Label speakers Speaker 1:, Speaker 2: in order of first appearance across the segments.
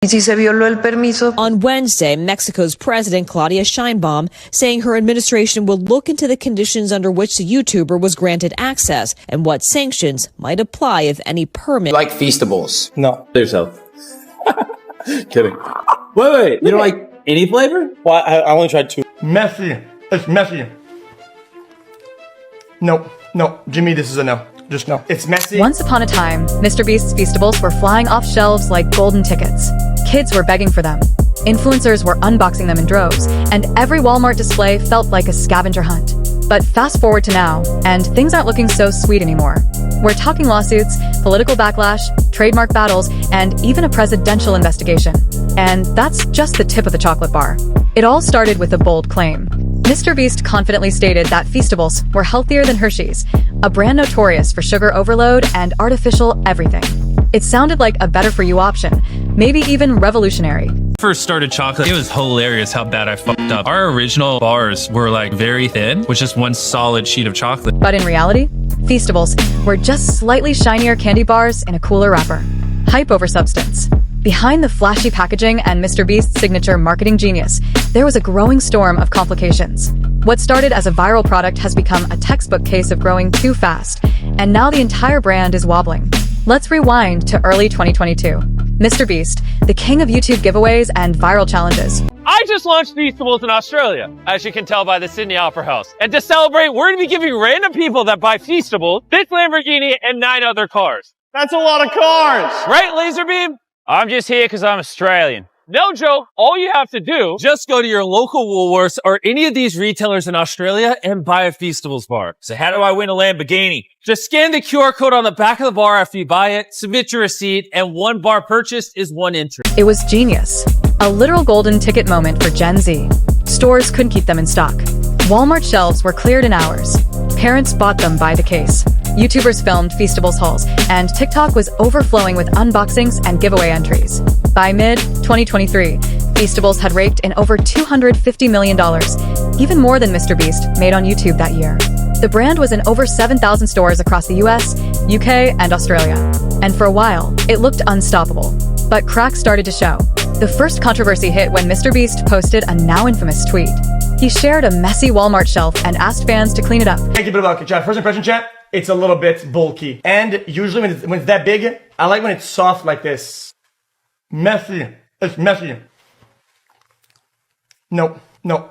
Speaker 1: On Wednesday, Mexico's President Claudia Sheinbaum saying her administration will look into the conditions under which the YouTuber was granted access and what sanctions might apply if any permit.
Speaker 2: Like Feastables?
Speaker 3: No.
Speaker 4: There's hope. Kidding. Wait. You don't like any flavor?
Speaker 3: Well, I only tried 2. Messy. It's messy. No. Jimmy, this is a no. Just no. It's messy.
Speaker 5: Once upon a time, MrBeast's Feastables were flying off shelves like golden tickets. Kids were begging for them. Influencers were unboxing them in droves, and every Walmart display felt like a scavenger hunt. But fast forward to now, and things aren't looking so sweet anymore. We're talking lawsuits, political backlash, trademark battles, and even a presidential investigation. And that's just the tip of the chocolate bar. It all started with a bold claim. MrBeast confidently stated that Feastables were healthier than Hershey's, a brand notorious for sugar overload and artificial everything. It sounded like a better-for-you option, maybe even revolutionary.
Speaker 6: First started chocolate, it was hilarious how bad I fucked up. Our original bars were like very thin, with just one solid sheet of chocolate.
Speaker 5: But in reality, Feastables were just slightly shinier candy bars in a cooler wrapper. Hype over substance. Behind the flashy packaging and MrBeast's signature marketing genius, there was a growing storm of complications. What started as a viral product has become a textbook case of growing too fast, and now the entire brand is wobbling. Let's rewind to early 2022. MrBeast, the king of YouTube giveaways and viral challenges.
Speaker 7: I just launched Feastables in Australia, as you can tell by the Sydney Opera House. And to celebrate, we're going to be giving random people that buy Feastables this Lamborghini and 9 other cars.
Speaker 3: That's a lot of cars!
Speaker 7: Right, Laserbeam? I'm just here because I'm Australian. No joke, all you have to do,
Speaker 6: Just go to your local Woolworths or any of these retailers in Australia and buy a Feastables bar. So how do I win a Lamborghini? Just scan the QR code on the back of the bar after you buy it, submit your receipt, and 1 bar purchased is 1 entry.
Speaker 5: It was genius. A literal golden ticket moment for Gen Z. Stores couldn't keep them in stock. Walmart shelves were cleared in hours. Parents bought them by the case. YouTubers filmed Feastables hauls, and TikTok was overflowing with unboxings and giveaway entries. By mid-2023, Feastables had raked in over $250 million, even more than MrBeast made on YouTube that year. The brand was in over 7,000 stores across the US, UK, and Australia. And for a while, it looked unstoppable. But cracks started to show. The first controversy hit when MrBeast posted a now infamous tweet. He shared a messy Walmart shelf and asked fans to clean it up.
Speaker 3: Thank you, but chat. First impression, chat. It's a little bit bulky. And usually when it's that big, I like when it's soft like this. Messy. It's messy. No.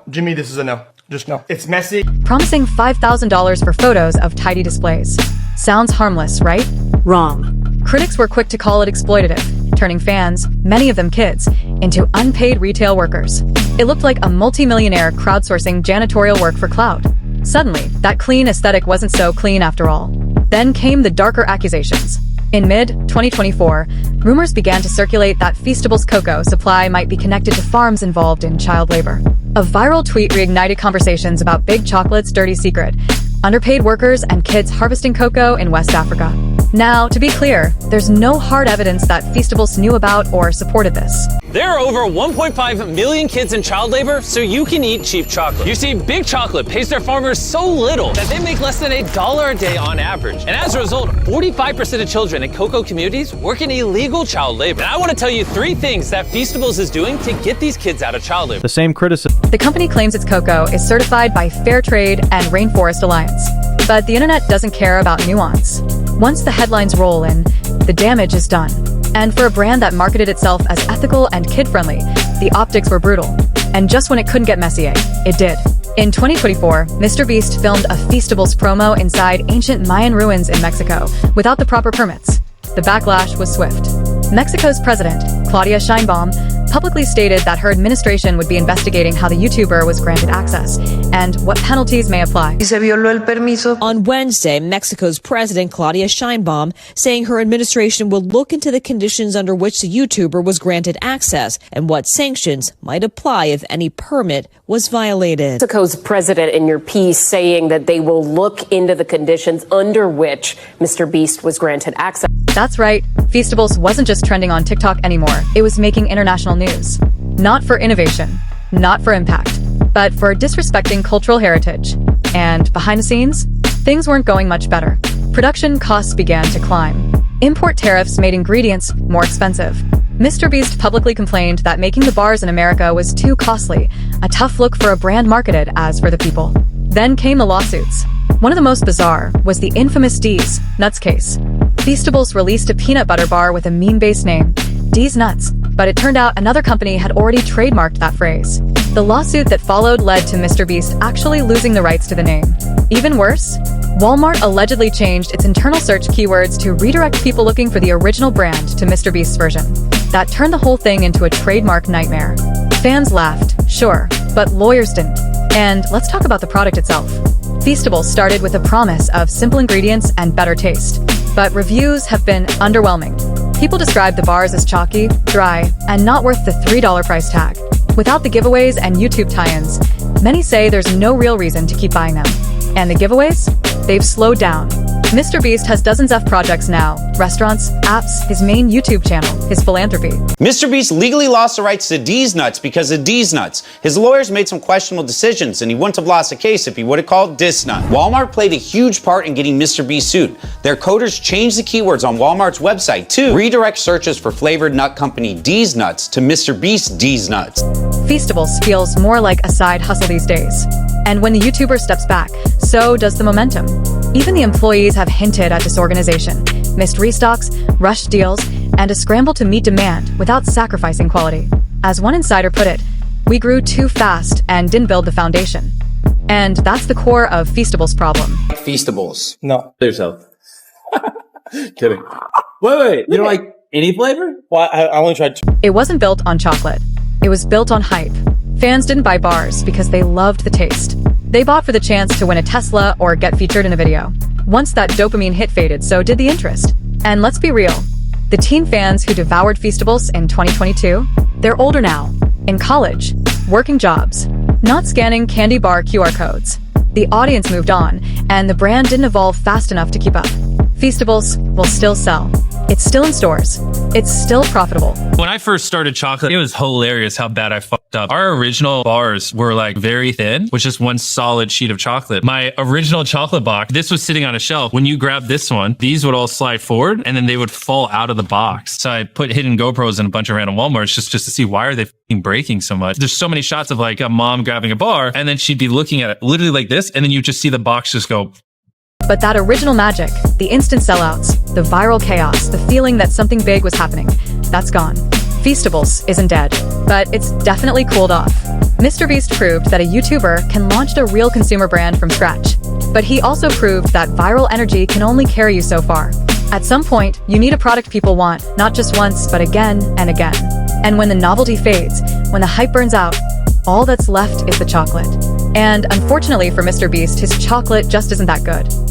Speaker 3: Jimmy, this is a no. Just no. It's messy.
Speaker 5: Promising $5,000 for photos of tidy displays. Sounds harmless, right? Wrong. Critics were quick to call it exploitative, turning fans, many of them kids, into unpaid retail workers. It looked like a multi-millionaire crowdsourcing janitorial work for clout. Suddenly, that clean aesthetic wasn't so clean after all. Then came the darker accusations. In mid-2024, rumors began to circulate that Feastables cocoa supply might be connected to farms involved in child labor. A viral tweet reignited conversations about Big Chocolate's dirty secret, underpaid workers and kids harvesting cocoa in West Africa. Now, to be clear, there's no hard evidence that Feastables knew about or supported this.
Speaker 7: there are over 1.5 million kids in child labor, so you can eat cheap chocolate. You see, Big Chocolate pays their farmers so little that they make less than $1 a day on average. And as a result, 45% of children in cocoa communities work in illegal child labor. And I want to tell you 3 things that Feastables is doing to get these kids out of child labor.
Speaker 8: The same criticism.
Speaker 5: The company claims its cocoa is certified by Fair Trade and Rainforest Alliance. But the internet doesn't care about nuance. Once the headlines roll in, the damage is done. And for a brand that marketed itself as ethical and kid-friendly, the optics were brutal. And just when it couldn't get messier, it did. In 2024, MrBeast filmed a Feastables promo inside ancient Mayan ruins in Mexico without the proper permits. The backlash was swift. Mexico's president, Claudia Sheinbaum, publicly stated that her administration would be investigating how the YouTuber was granted access and what penalties may apply.
Speaker 1: On Wednesday, Mexico's President Claudia Sheinbaum saying her administration will look into the conditions under which the YouTuber was granted access and what sanctions might apply if any permit was violated.
Speaker 9: Mexico's president in your piece saying that they will look into the conditions under which MrBeast was granted access.
Speaker 5: That's right. Feastables wasn't just trending on TikTok anymore. It was making international news. Not for innovation, not for impact, but for disrespecting cultural heritage. And behind the scenes, things weren't going much better. Production costs began to climb. Import tariffs made ingredients more expensive. MrBeast publicly complained that making the bars in America was too costly, a tough look for a brand marketed as for the people. Then came the lawsuits. One of the most bizarre was the infamous D's Nuts case. Feastables released a peanut butter bar with a meme-based name, D's Nuts, but it turned out another company had already trademarked that phrase. The lawsuit that followed led to MrBeast actually losing the rights to the name. Even worse, Walmart allegedly changed its internal search keywords to redirect people looking for the original brand to MrBeast's version. That turned the whole thing into a trademark nightmare. Fans laughed, sure, but lawyers didn't. And let's talk about the product itself. Feastables started with a promise of simple ingredients and better taste, but reviews have been underwhelming. People describe the bars as chalky, dry, and not worth the $3 price tag. Without the giveaways and YouTube tie-ins, many say there's no real reason to keep buying them. And the giveaways? They've slowed down. MrBeast has dozens of projects now, restaurants, apps, his main YouTube channel, his philanthropy.
Speaker 2: MrBeast legally lost the rights to D's Nuts because of D's Nuts. His lawyers made some questionable decisions, and he wouldn't have lost the case if he would have called Dis Nut. Walmart played a huge part in getting MrBeast sued. Their coders changed the keywords on Walmart's website to redirect searches for flavored nut company D's Nuts to MrBeast D's Nuts.
Speaker 5: Feastables feels more like a side hustle these days. And when the YouTuber steps back, so does the momentum. Even the employees have hinted at disorganization, missed restocks, rushed deals, and a scramble to meet demand without sacrificing quality. As one insider put it, we grew too fast and didn't build the foundation. And that's the core of Feastables' problem.
Speaker 4: Feastables.
Speaker 3: No.
Speaker 4: Yourself. Kidding. Wait. You don't like any flavor?
Speaker 3: Well, I only tried two.
Speaker 5: It wasn't built on chocolate. It was built on hype. Fans didn't buy bars because they loved the taste. They bought for the chance to win a Tesla or get featured in a video. Once that dopamine hit faded, so did the interest. And let's be real, the teen fans who devoured Feastables in 2022, they're older now, in college, working jobs, not scanning candy bar QR codes. The audience moved on, and the brand didn't evolve fast enough to keep up. Feastables will still sell. It's still in stores. It's still profitable.
Speaker 6: When I first started chocolate, it was hilarious how bad I fucked up. Our original bars were like very thin, with just one solid sheet of chocolate. My original chocolate box, this was sitting on a shelf. When you grab this one, these would all slide forward and then they would fall out of the box. So I put hidden GoPros in a bunch of random Walmarts just to see why are they breaking so much. There's so many shots of like a mom grabbing a bar and then she'd be looking at it literally like this and then you just see the box just go.
Speaker 5: But that original magic, the instant sellouts, the viral chaos, the feeling that something big was happening, that's gone. Feastables isn't dead, but it's definitely cooled off. MrBeast proved that a YouTuber can launch a real consumer brand from scratch. But he also proved that viral energy can only carry you so far. At some point, you need a product people want, not just once, but again and again. And when the novelty fades, when the hype burns out, all that's left is the chocolate. And unfortunately for MrBeast, his chocolate just isn't that good.